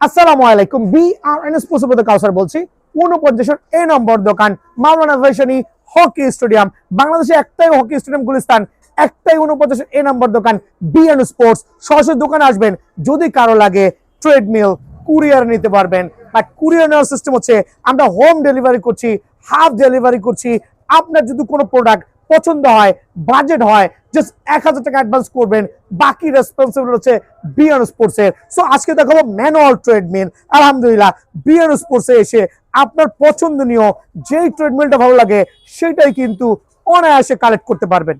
আসসালামু আলাইকুম। বিআরএনএস প্রসিদ্ধ কাউসার বলছি। 49 এ নম্বর দোকান, মাওলানা ভাসানী হকি স্টেডিয়াম। বাংলাদেশে একটাই হকি স্টেডিয়াম গুলিস্তান, একটাই 49 এ নম্বর দোকান বিএন স্পোর্টস। সরাসরি দোকানে আসবেন। যদি কারো লাগে ট্রেডমিল, কুরিয়ার নিতে পারবেন। বাট কুরিয়ার নেওয়ার সিস্টেম হচ্ছে আমরা হোম ডেলিভারি করছি, হাফ ডেলিভারি করছি। আপনার যদি কোনো প্রোডাক্ট পছন্দ হয়, বাজেট হয়, জাস্ট 1000 টাকা অ্যাডভান্স করবেন, বাকি রেসপন্সিবল হচ্ছে বিএন স্পোর্টস এর। সো আজকে দেখাবো ম্যানুয়াল ট্রেডমিল। আলহামদুলিল্লাহ বিএন স্পোর্টস এ এসে আপনার পছন্দনীয় যেই ট্রেডমিলটা ভালো লাগে সেটাই কিন্তু অনায়াসে কালেক্ট করতে পারবেন।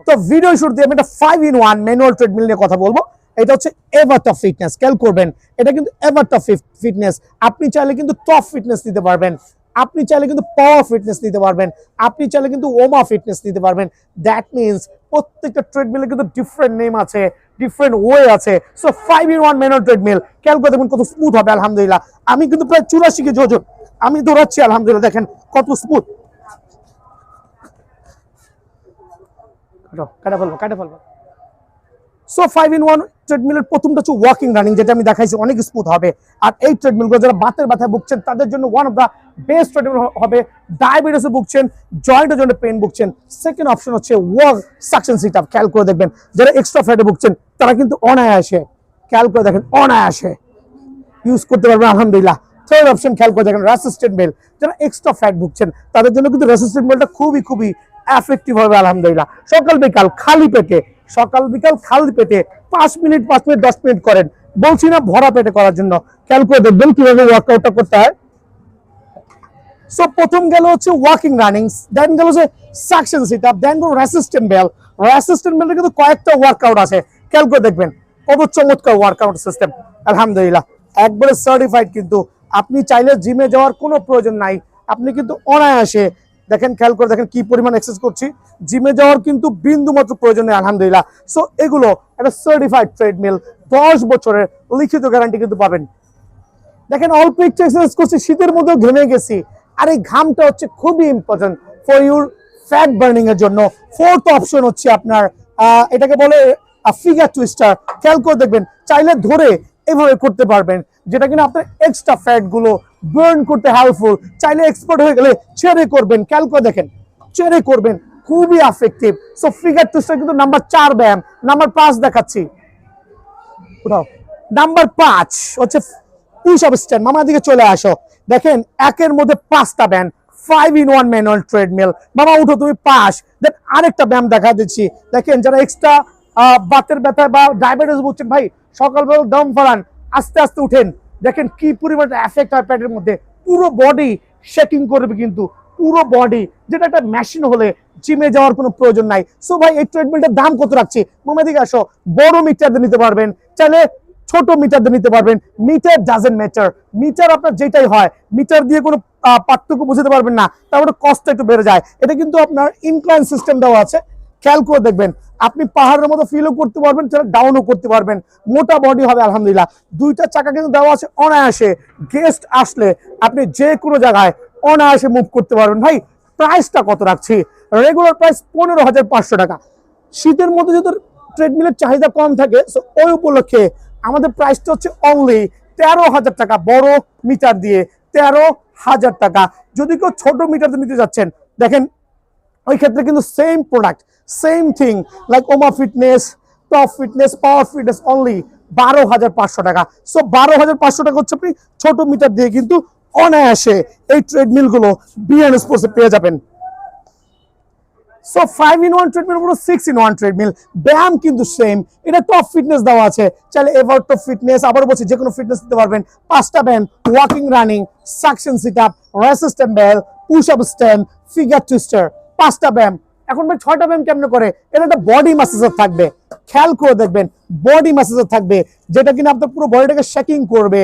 তো ভিডিও শুরুতে আমি একটা 5-in-1 ম্যানুয়াল ট্রেডমিল নিয়ে কথা বলবো। এটা হচ্ছে এভারটপ ফিটনেস। খেয়াল করবেন, এটা কিন্তু এভারটপ ফিটনেস। আপনি চাইলে কিন্তু টপ ফিটনেস নিতে পারবেন, আপনি চাইলে কিন্তু পাওয়ার ফিটনেস নিতে পারবেন, আপনি চাইলে কিন্তু ওমা ফিটনেস নিতে পারবেন। দ্যাট মিনস প্রত্যেকটা ট্রেডমিলে কিন্তু ডিফারেন্ট নেম আছে, ডিফারেন্ট ওয়ে আছে। So 5-in-1 manual treadmill. খেয়াল করে দেখুন কত স্মুথ হবে। আলহামদুলিল্লাহ আমি কিন্তু প্রায় 84 কেজি ওজন আমি দৌড়াচ্ছি। আলহামদুলিল্লাহ দেখেন কত স্মুথ। কাটা ফেলবো। সো 5-in-1 ট্রেডমিলের প্রথমটা হচ্ছে ওয়াকিং রানিং, যেটা আমি দেখাইছি অনেক স্মুথ হবে। আর এই ট্রেডমিলগুলো যারা বাতের ব্যথায় ভুগছেন তাদের জন্য one of the best treadmill হবে। ডায়াবেটিসে ভুগছেন, জয়েন্টের জন্য পেন ভুগছেন, সেকেন্ড অপশন হচ্ছে ওয়াক সাকশন সিট আপ। খেয়াল করে দেখবেন যারা এক্সট্রা ফ্যাটে ভুগছেন তারা কিন্তু অনায়াসে, খেয়াল করে দেখেন অনায়াসে ইউজ করতে পারবেন। আলহামদুলিল্লাহ থার্ড অপশন খেয়াল করে দেখেন রেসিস্ট্যান্ট বেল। যারা এক্সট্রা ফ্যাট ভুগছেন তাদের জন্য কিন্তু রেসিস্ট্যান্ট বেলটা খুবই এফেক্টিভ হবে। আলহামদুলিল্লাহ সকাল বিকাল খালি পেটে, 5 মিনিট 10 মিনিট করেন। বলছি না ভরা পেটে করার জন্য। খেয়াল করে দেখবেন কিভাবে ওয়ার্কআউটটা করতে হয়। সো প্রথম গেল হচ্ছে ওয়াকিং রানিং, দেন গেল হচ্ছে সাকশন সিট আপ, দেন গেল রেসিস্ট্যান্ট বেল। রেসিস্ট্যান্ট বেলের কিন্তু কয়েকটা ওয়ার্কআউট আছে। খেয়াল করে দেখবেন কত চমৎকার ওয়ার্কআউট সিস্টেম। আলহামদুলিল্লাহ একবারে সার্টিফাইড। কিন্তু আপনি চাইলে জিমে যাওয়ার কোনো প্রয়োজন নাই, আপনি কিন্তু অনায়াসে দেখেন, খেয়াল করে দেখেন কি পরিমাণ এক্সারসাইজ করছি। জিমে যাওয়ার কিন্তু বিন্দু মাত্র প্রয়োজন নেই। আলহামদুলিল্লাহ সো এগুলো একটা সার্টিফাইড ট্রেডমিল, 10 বছরের লিখিত গ্যারান্টি কিন্তু পাবেন। দেখেন অল্প একটু এক্সারসাইজ করছি, শীতের মধ্যেও ঘেমে গেছি। আর এই ঘামটা হচ্ছে খুবই important for your fat burning এর জন্য। ফোর্থ অপশন হচ্ছে আপনার এটাকে বলে ফিগার টুইস্টার। খেয়াল করে দেখবেন চাইলে ধরে এভাবে করতে পারবেন, যেটা কিনা আপনার এক্সট্রা ফ্যাট গুলো বার্ন করতে হেল্পফুল। চাইলে এক্সপার্ট হয়ে গেলে ছেড়ে করবেন। খেয়াল করে দেখেন ছেড়ে করবেন, খুবই এফেক্টিভ। সো ফিগার টুইস্টার কিন্তু নাম্বার 4 ব্যায়াম। নাম্বার 5 দেখাচ্ছি। নাম্বার 5 হচ্ছে পুশ আপ স্ট্যান্ড। মামার দিকে চলে আসো। দেখেন একের মধ্যে 5টা ব্যায়াম, 5-in-1 ম্যানুয়াল ট্রেডমিল। মামা উঠো তুমি পাস। দেন আরেকটা ব্যায়াম দেখা দিচ্ছি। দেখেন যারা এক্সট্রা বাতের ব্যথা বা ডায়াবেটিস বুঝছেন, ভাই সকালবেলা দম ফেলান, আস্তে আস্তে উঠেন। দেখেন কি পরিমাণ এফেক্ট হয় প্যাটের মধ্যে। পুরো বডি শেকিং করবে কিন্তু, পুরো বডি, যেটা একটা মেশিন হলে জিমে যাওয়ার কোনো প্রয়োজন নাই। সো ভাই এই ট্রেডমিলটার দাম কত রাখছি? মামা দিকে আসো। বড় মিটার দিয়ে নিতে পারবেন, চাইলে ছোট মিটার দিয়ে নিতে পারবেন। মিটার ডাজেন্ট ম্যাটার, মিটার আপনার যেটাই হয়, মিটার দিয়ে কোনো পার্থক্য বুঝতে পারবেন না, তারপরে কষ্ট একটু বেড়ে যায়। এটা কিন্তু আপনার ইনক্লাইন সিস্টেম দেওয়া আছে। খেয়াল করে দেখবেন আপনি পাহাড়ের মতো ফিলও করতে পারবেন, ডাউনও করতে পারবেন। মোটা বডি হবে। আলহামদুলিল্লাহ 2টা চাকা কিন্তু দেওয়া আছে। অনায়াসে গেস্ট আসলে আপনি যে কোনো জায়গায় অনায়াসে মুভ করতে পারবেন। ভাই প্রাইসটা কত রাখছি? রেগুলার প্রাইস 15,500 টাকা। শীতের মধ্যে যদি ট্রেডমিলের চাহিদা কম থাকে, ওই উপলক্ষে আমাদের প্রাইসটা হচ্ছে অনলি 13,000 টাকা। বড় মিটার দিয়ে 13,000 টাকা। যদি কেউ ছোট মিটার দিয়ে নিতে যাচ্ছেন, দেখেন ওই ক্ষেত্রে কিন্তু same product, same thing like ওমা fitness, top fitness, power fitness, only 12,500 টাকা। সো 12,500 টাকা হচ্ছে আপনি ছোট মিটার দিয়ে কিন্তু অনায়াসে এই ট্রেডমিল গুলো বিএন স্পোর্টসে পেয়ে যাবেন। সো 5-in-1 ট্রেডমিল পুরো 6-in-1 ট্রেডমিল। ব্যায়াম কিন্তু সেম। এটা টপ ফিটনেস দেওয়া আছে, চাইলে এভারটপ ফিটনেস, আবার বলছি যে কোনো ফিটনেস দিতে পারবেন। 5টা ব্যায়াম, walking running, suction sit up, resistant bell, push up stand, figure twister. 5টা ব্যায়াম। এখন ভাই 6টা ব্যায়াম কেমনে করে? এটা একটা বডি ম্যাসাজার থাকবে। খেয়াল করে দেখবেন বডি ম্যাসাজার থাকবে, যেটা কিনা আপনার পুরো বডিটাকে শেকিং করবে।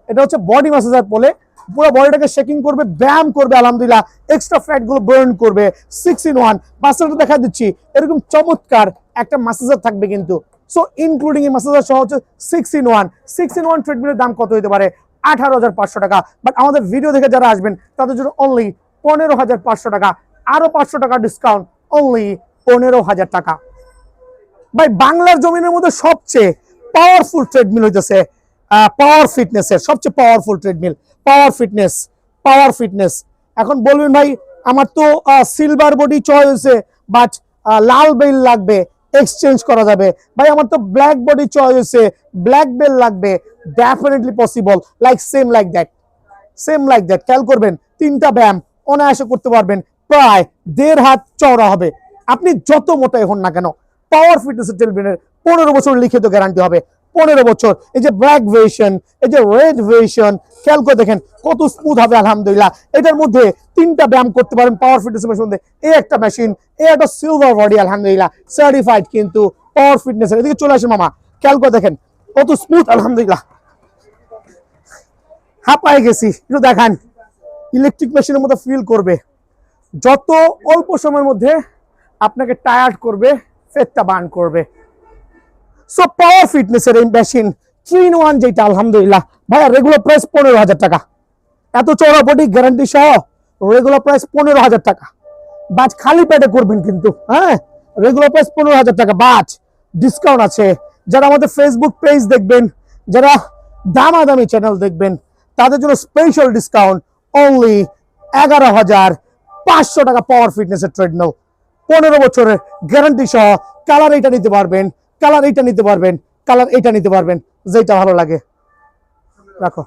এটা হচ্ছে বডি ম্যাসাজার বলে। পুরো বডিটাকে শেকিং করবে, ব্যায়াম করবে। আলহামদুলিল্লাহ এক্সট্রা ফ্যাট গুলো বার্ন করবে। 6-in-1 মাসাজটা দেখা দিচ্ছি। এরকম চমৎকার একটা মাসাজার থাকবে কিন্তু। সো ইনক্লুডিং এই মাসাজার সহ হচ্ছে 6-in-1 ট্রেডমিলের দাম কত হতে পারে? 18,500 টাকা। বাট আমাদের ভিডিও দেখে যারা আসবেন তাদের জন্য অনলি 15,500 টাকা। আরো 500 টাকা ডিসকাউন্ট, অনলি 15,000 টাকা। ভাই বাংলার জমিনের মধ্যে সবচেয়ে পাওয়ারফুল ট্রেডমিল হইতেছে পাওয়ার ফিটনেসের সবচেয়ে পাওয়ারফুল ট্রেডমিল। পাওয়ার ফিটনেস। এখন বলবেন ভাই আমার তো সিলভার বডি চয়েস হয়েছে, বাট লাল বেল লাগবে, এক্সচেঞ্জ করা যাবে। ভাই আমার তো ব্ল্যাক বডি চয়েস হয়েছে, ব্ল্যাক বেল লাগবে, definitely possible. Same like that খেয়াল করবেন, তিনটা ব্যায়াম অনায়াসে করতে পারবেন, প্রায় 1.5 হাত চওড়া হবে। আপনি যত মোটাই হন না কেন, পাওয়ার ফিটনেস ট্রেডমিলের 15 বছর লিখিত গ্যারান্টি হবে। 15 বছর। এই যে ব্ল্যাক ভেরিয়েশন, এই যে রেড ভেরিয়েশন, খেয়াল করে দেখেন কত স্মুথ হবে আলহামদুলিল্লাহ। এটার মধ্যে তিনটা ব্যায়াম করতে পারেন পাওয়ার ফিটনেসের মধ্যে। এই একটা মেশিন, এই একটা সিলভার বডি আলহামদুলিল্লাহ, সার্টিফাইড কিন্তু পাওয়ার ফিটনেসের। এদিকে চলে আসে মামা, খেয়াল করে দেখেন কত স্মুথ আলহামদুলিল্লাহ। হাঁপায়ে গেছি, একটু দেখান। ইলেকট্রিক মেশিনের মতো ফিল করবে, যত অল্প সময়ের মধ্যে আপনাকে টায়ার্ড করবে, ফেটটা বার্ন করবে। সো পাওয়ার ফিটনেসের এই মেশিন 3-in-1 যেটা আলহামদুলিল্লাহ ভাইয়া রেগুলার প্রাইস 15,000 টাকা। এত চওড়া বডি গ্যারান্টি সহ রেগুলার প্রাইস 15,000 টাকা। বাজ খালি পেটে করবেন কিন্তু, হ্যাঁ রেগুলার প্রাইস 15,000 টাকা, বাজ ডিসকাউন্ট আছে। যারা আমাদের ফেসবুক পেজ দেখবেন, যারা দামাদামি চ্যানেল দেখবেন, তাদের জন্য স্পেশাল ডিসকাউন্ট, অনলি 11,500 টাকা পাওয়ার ফিটনেসের ট্রেডমিল, 15 বছরের গ্যারান্টি সহ। কালার এইটা নিতে পারবেন, কালার এইটা নিতে পারবেন, কালার এইটা নিতে পারবেন, যেটা ভালো লাগে রাখো।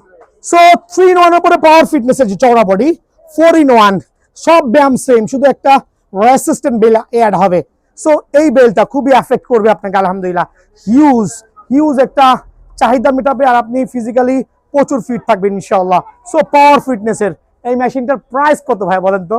সো 3-in-1 উপরে পাওয়ার ফিটনেসের যে চওড়া বডি, 4-in-1 সব ব্যায়াম সেম, শুধু একটা রেসিস্ট্যান্ট বেল অ্যাড হবে। সো এই বেলটা খুবই এফেক্ট করবে আপনাকে আলহামদুলিল্লাহ। হিউজ একটা চাহিদা মেটাবে, আর আপনি ফিজিক্যালি প্রচুর ফিট থাকবেন ইনশাআল্লাহ। সো পাওয়ার ফিটনেসের এই মেশিনটার প্রাইস কত ভাই বলেন তো,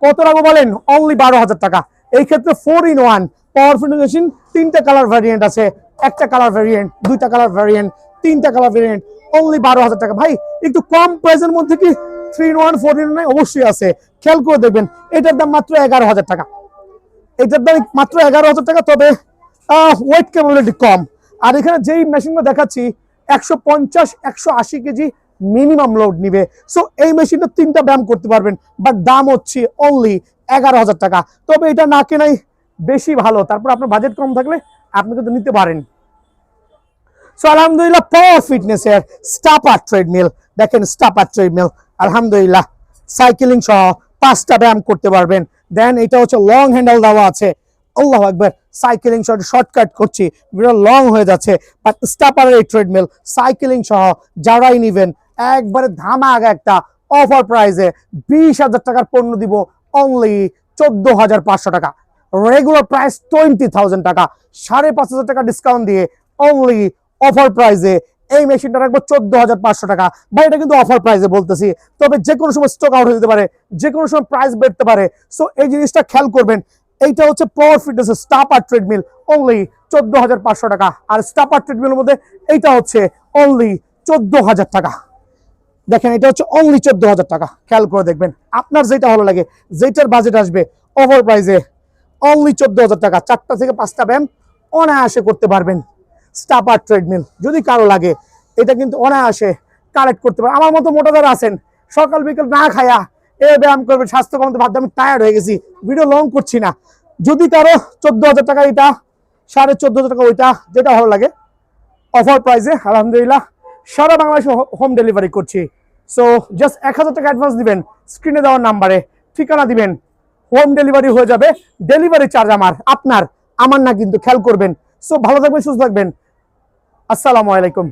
কত রাখবো বলেন? অনলি 12,000 টাকা। এই ক্ষেত্রে 4-in-1 পাওয়ার ফিটনেস মেশিন, 3টা কালার ভ্যারিয়েন্ট আছে, একটা কালার ভ্যারিয়েন্ট, 2টা কালার ভ্যারিয়েন্ট, 3টা কালার ভ্যারিয়েন্ট, অনলি 12,000 টাকা। ভাই একটু কম প্রাইসের মধ্যে কি 3-in-1 4-in-1 অবশ্যই আছে, খেয়াল করে দেখবেন। এটার দাম মাত্র 11,000 টাকা, এটার দাম মাত্র 11,000 টাকা। তবে ওয়েট ক্যাপাবিলিটি কম। আর এখানে যেই মেশিনটা দেখাচ্ছি 150-180 কেজি মিনিমাম লোড নিবে। সো এই মেশিনটা 3টা ব্যায়াম করতে পারবেন, বাট দাম হচ্ছে অনলি 11,000 টাকা। তবে এটা না কেনাই বেশি ভালো, তারপর আপনার বাজেট কম থাকলে আপনি কিন্তু নিতে পারেন। সো আলহামদুলিল্লাহ পাওয়ার ফিটনেসের স্টাপার ট্রেডমিল দেখেন, স্টাপার ট্রেডমিল আলহামদুলিল্লাহ সাইকেলিং সহ 5টা ব্যায়াম করতে পারবেন। দেন এটা হচ্ছে লং হ্যান্ডেল দেওয়া আছে, আল্লাহু আকবার। সাইকেলিং সহ শর্টকাট করছি, ভিডিও লং হয়ে যাচ্ছে, বাট স্টাপারের এই ট্রেডমিল সাইকেলিং সহ যারাই নিবেন একবারে ধামাকা একটা অফার প্রাইসে 20,000 টাকার পণ্য দিব, অনলি 14,500 টাকা। রেগুলার প্রাইস 20,000 টাকা, 5,500 টাকা ডিসকাউন্ট দিয়ে অনলি অফার প্রাইসে এই মেশিনটা রাখবো 14,500 টাকা। ভাই এটা কিন্তু অফার প্রাইসে বলতেছি, তবে যে কোনো সময় স্টক আউট হয়ে যেতে পারে, যে কোনো সময় প্রাইস বেড়তে পারে। সো এই জিনিসটা খেয়াল করবেন। এইটা হচ্ছে পাওয়ার ফিটনেস স্টাপার ট্রেডমিল, অনলি 14,500 টাকা। আর স্টাপার ট্রেডমিলের মধ্যে এইটা হচ্ছে অনলি 14,000 টাকা। দেখেন এটা হচ্ছে অনলি 14,000 টাকা, খেয়াল করে দেখবেন আপনার যেটা ভালো লাগে, যেটার বাজেট আসবে অফার প্রাইসে অনলি 14,000 টাকা। 4টা থেকে 5টা ব্যায়াম অনায়াসে করতে পারবেন। স্টাপার ট্রেডমিল যদি কারো লাগে, এটা কিন্তু অনায়াসে কালেক্ট করতে পারে। আমার মতো মোটা যারা আছেন, সকাল বিকেল না খায়া এ ব্যায়াম করবে, স্বাস্থ্য কমতে ভাবতে আমি টায়ার্ড হয়ে গেছি, ভিডিও লং করছি না। যদি কারো 14,000 টাকা এটা, 14,500 টাকা ওইটা, যেটা ভালো লাগে অফার প্রাইসে আলহামদুলিল্লাহ সারা বাংলাদেশে হোম ডেলিভারি করছি। সো জাস্ট 1,000 টাকা অ্যাডভান্স দিবেন, স্ক্রিনে দেওয়ার নাম্বারে ঠিকানা দিবেন, হোম ডেলিভারি হয়ে যাবে। ডেলিভারি চার্জ আপনার, আমার না কিন্তু, খেয়াল করবেন। সো ভালো থাকবেন, সুস্থ থাকবেন, আসসালামু আলাইকুম।